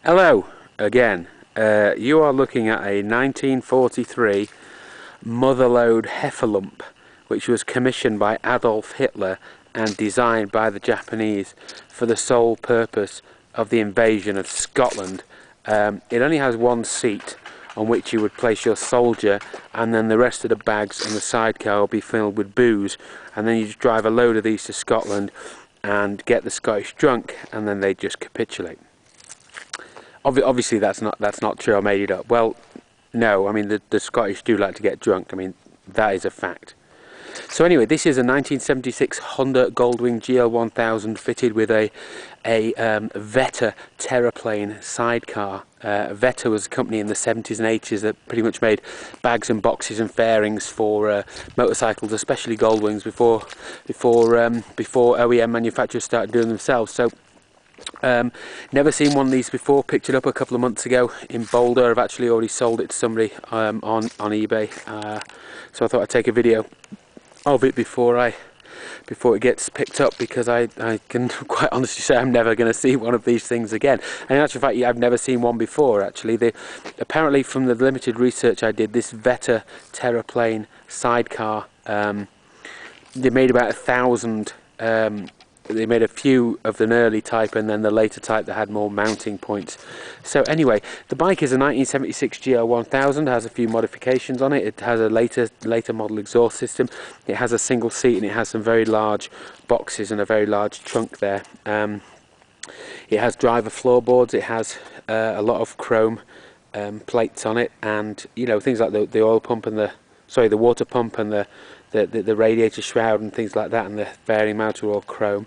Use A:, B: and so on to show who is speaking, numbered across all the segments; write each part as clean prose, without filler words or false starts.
A: Hello again. You are looking at a 1943 Motherlode Heffalump, which was commissioned by Adolf Hitler and designed by the Japanese for the sole purpose of the invasion of Scotland. It only has one seat on which you would place your soldier, and then the rest of the bags and the sidecar will be filled with booze, and then you just drive a load of these to Scotland and get the Scottish drunk, and then they just capitulate. Obviously that's not true. I made it up. Well, no, I mean the Scottish do like to get drunk. I mean, that is a fact. So anyway, this is a 1976 Honda Goldwing GL1000 fitted with a Vetter Terraplane sidecar. Vetter was a company in the 70s and 80s that pretty much made bags and boxes and fairings for motorcycles, especially Goldwings, before OEM manufacturers started doing them themselves. So never seen one of these before. Picked it up a couple of months ago in Boulder. I've actually already sold it to somebody on eBay, so I thought I'd take a video of it before it gets picked up, because I can quite honestly say I'm never going to see one of these things again. And in actual fact, I've never seen one before actually. Apparently from the limited research I did, this Vetter Terraplane sidecar, they made about 1,000. They made a few of the early type and then the later type that had more mounting points. So anyway, the bike is a 1976 GL1000, has a few modifications on it. It has a later model exhaust system. It has a single seat and it has some very large boxes and a very large trunk there. It has driver floorboards. It has a lot of chrome plates on it, and you know, things like the oil pump and the water pump and the radiator shroud and things like that, and the fairing mount are all chrome.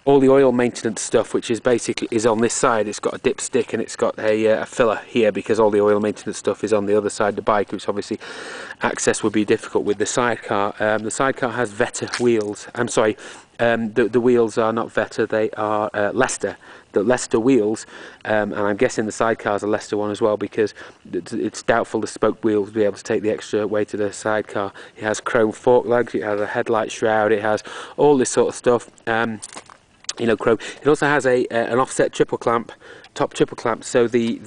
A: All the oil maintenance stuff, which is basically on this side, it's got a dipstick and it's got a filler here, because all the oil maintenance stuff is on the other side of the bike, which obviously access would be difficult with the sidecar. The sidecar has Vetter wheels. I'm sorry, the wheels are not Vetter, they are Leicester. The Leicester wheels, and I'm guessing the sidecar's a Leicester one as well, because it's doubtful the spoke wheels will be able to take the extra weight of the sidecar. It has chrome fork lugs, it has a headlight shroud, it has all this sort of stuff. You know, chrome. It also has an offset triple clamp, top triple clamp, so the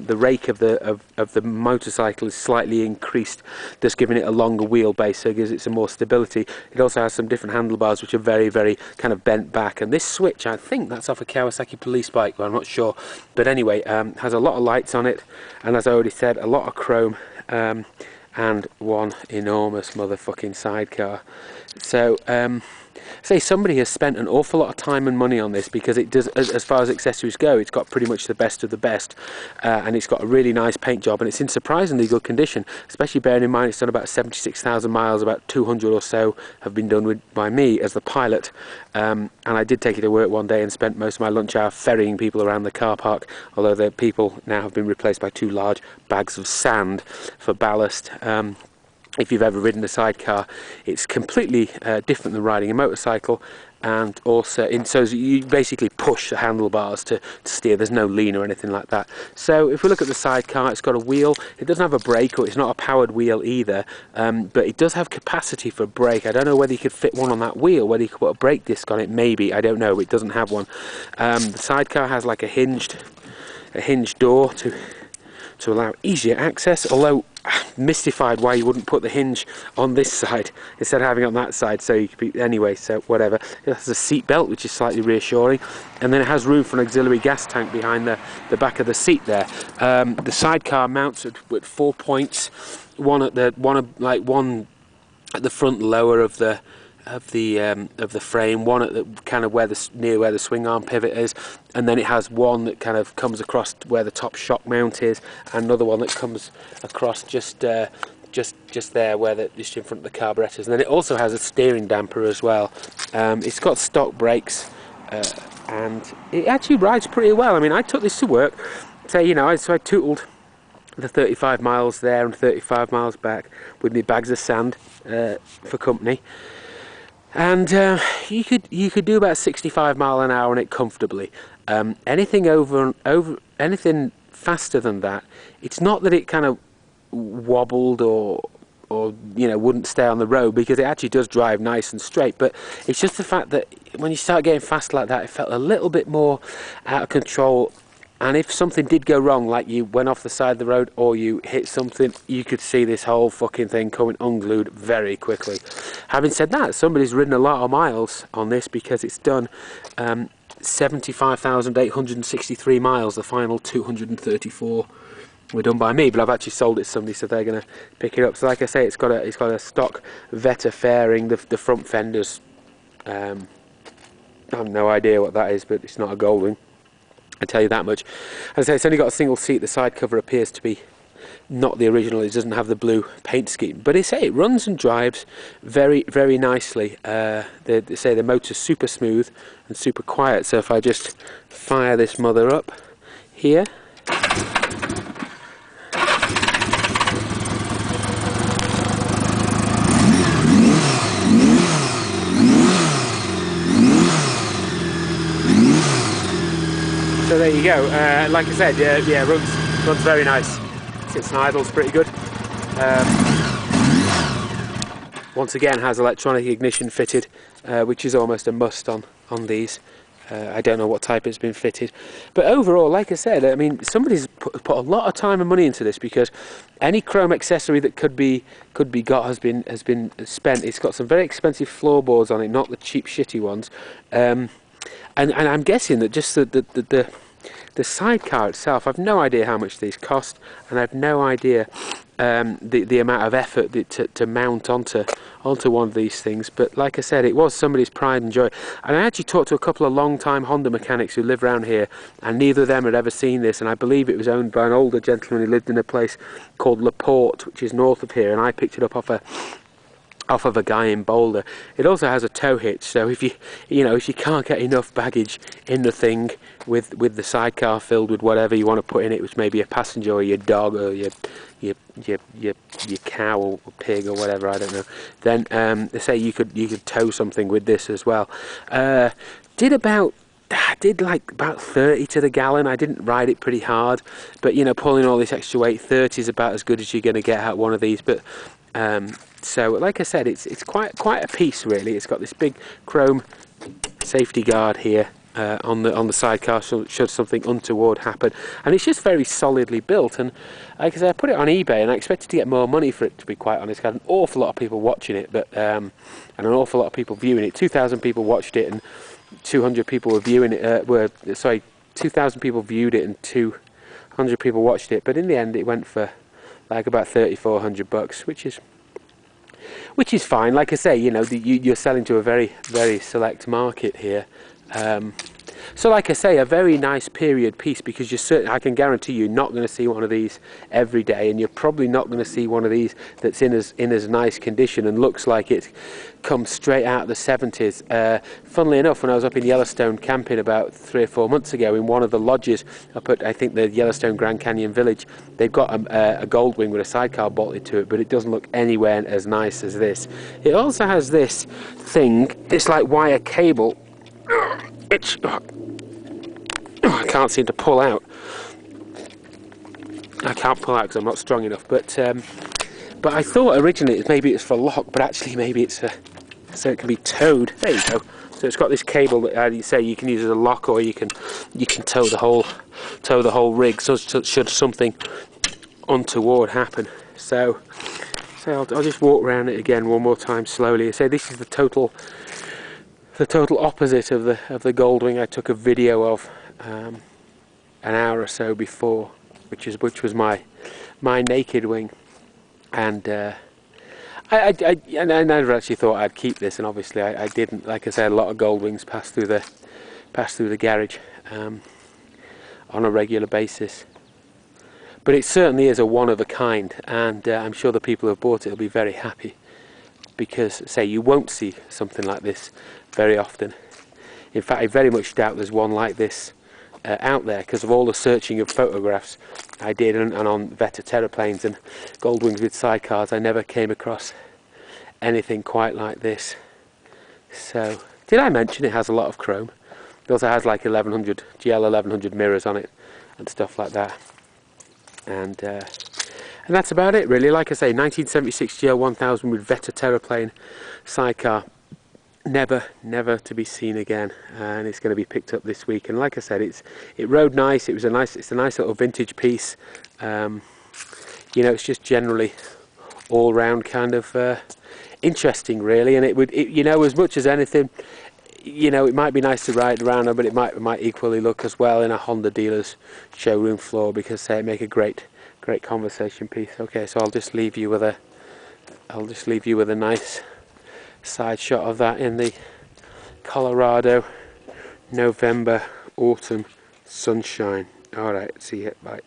A: rake of the motorcycle is slightly increased, thus giving it a longer wheelbase, so it gives it some more stability. It also has some different handlebars which are very, very kind of bent back, and this switch, I think that's off a Kawasaki police bike, but I'm not sure. But anyway, has a lot of lights on it, and as I already said, a lot of chrome, and one enormous motherfucking sidecar. So say somebody has spent an awful lot of time and money on this, because it does, as far as accessories go, it's got pretty much the best of the best, and it's got a really nice paint job, and it's in surprisingly good condition, especially bearing in mind it's done about 76,000 miles, about 200 or so have been done by me as the pilot, and I did take it to work one day and spent most of my lunch hour ferrying people around the car park, although the people now have been replaced by 2 large bags of sand for ballast. If you've ever ridden a sidecar, it's completely different than riding a motorcycle, and also so you basically push the handlebars to steer. There's no lean or anything like that. So if we look at the sidecar, it's got a wheel. It doesn't have a brake, or it's not a powered wheel either, but it does have capacity for a brake. I don't know whether you could fit one on that wheel, whether you could put a brake disc on it, maybe, I don't know, but it doesn't have one. The sidecar has like a hinged door to allow easier access, although mystified why you wouldn't put the hinge on this side instead of having it on that side, so you could be, anyway, so whatever. It has a seat belt, which is slightly reassuring, and then it has room for an auxiliary gas tank behind the back of the seat there. The sidecar mounts with 4 points, one at the front lower of the frame, one at the kind of near where the swing arm pivot is, and then it has one that kind of comes across where the top shock mount is, and another one that comes across just there where just in front of the carburetors. And then it also has a steering damper as well. It's got stock brakes, and it actually rides pretty well. I mean, I took this to work, so you know, so I tootled the 35 miles there and 35 miles back with me bags of sand for company. And you could do about 65 mile an hour on it comfortably. Anything anything faster than that, it's not that it kind of wobbled or you know, wouldn't stay on the road, because it actually does drive nice and straight, but it's just the fact that when you start getting fast like that, it felt a little bit more out of control And if something did go wrong, like you went off the side of the road or you hit something, you could see this whole fucking thing coming unglued very quickly. Having said that, somebody's ridden a lot of miles on this, because it's done 75,863 miles. The final 234 were done by me, but I've actually sold it to somebody, so they're going to pick it up. So like I say, it's got a stock Vetter fairing. The front fenders, I have no idea what that is, but it's not a Goldwing, I tell you that much. As I say, it's only got a single seat. The side cover appears to be not the original. It doesn't have the blue paint scheme, but it runs and drives very, very nicely. They say the motor's super smooth and super quiet. So if I just fire this mother up here, so there you go. Like I said, yeah, runs very nice. Sits and idles pretty good. Once again, has electronic ignition fitted, which is almost a must on these. I don't know what type it's been fitted, but overall, like I said, I mean, somebody's put a lot of time and money into this, because any chrome accessory that could be got has been spent. It's got some very expensive floorboards on it, not the cheap shitty ones. And I'm guessing that just the sidecar itself, I've no idea how much these cost, and I've no idea the amount of effort to mount onto one of these things. But like I said, it was somebody's pride and joy. And I actually talked to a couple of long-time Honda mechanics who live around here, and neither of them had ever seen this. And I believe it was owned by an older gentleman who lived in a place called Laporte, which is north of here, and I picked it up off of a guy in Boulder. It also has a tow hitch, so if you can't get enough baggage in the thing with the sidecar filled with whatever you want to put in it, which may be a passenger or your dog or your cow or pig or whatever, I don't know, then they say you could tow something with this as well. Did like about 30 to the gallon. I didn't ride it pretty hard, but pulling all this extra weight, 30 is about as good as you're going to get out one of these. But so like I said, it's quite a piece really. It's got this big chrome safety guard here on the sidecar should something untoward happen, and it's just very solidly built. And like I said, I put it on eBay and I expected to get more money for it, to be quite honest. I had an awful lot of people watching it, but and an awful lot of people viewing it. 2,000 people watched it and 200 people were viewing it. 2,000 people viewed it and 200 people watched it. But in the end, it went for like about $3,400, which is fine. Like I say, you're selling to a very, very select market here. So like I say, a very nice period piece, because I can guarantee you're not going to see one of these every day, and you're probably not going to see one of these that's in as nice condition and looks like it comes straight out of the 70s. Funnily enough, when I was up in Yellowstone camping about 3 or 4 months ago, in one of the lodges up at, I think, the Yellowstone Grand Canyon Village, they've got a Goldwing with a sidecar bolted to it, but it doesn't look anywhere as nice as this. It also has this thing, this like wire cable, which I can't seem to pull out. I can't pull out because I'm not strong enough. But I thought originally maybe it's for lock, but actually maybe it's so it can be towed. There you go. So it's got this cable that you say you can use as a lock, or you can tow the whole rig. So should something untoward happen. So I'll just walk around it again one more time slowly. I say this is the total opposite of the Goldwing I took a video of an hour or so before, which was my naked wing, and I never actually thought I'd keep this, and obviously I didn't. Like I said, a lot of Goldwings pass through the garage on a regular basis, but it certainly is a one of a kind, and I'm sure the people who have bought it will be very happy, because say you won't see something like this very often. In fact, I very much doubt there's one like this out there, because of all the searching of photographs I did and on Vetter Terraplanes and Goldwings with sidecars, I never came across anything quite like this. So, did I mention it has a lot of chrome? It also has like GL1100 mirrors on it and stuff like that. And that's about it really. Like I say, 1976 GL1000 with Vetter Terraplane sidecar. never to be seen again, and it's going to be picked up this week. And like I said, it rode nice. It's a nice little vintage piece. You know, it's just generally all round kind of interesting, really. And you know, as much as anything, you know, it might be nice to ride around on, but it might equally look as well in a Honda dealer's showroom floor, because they make a great conversation piece. Okay, so I'll just leave you with a nice side shot of that in the Colorado November autumn sunshine. All right, see you. Bye.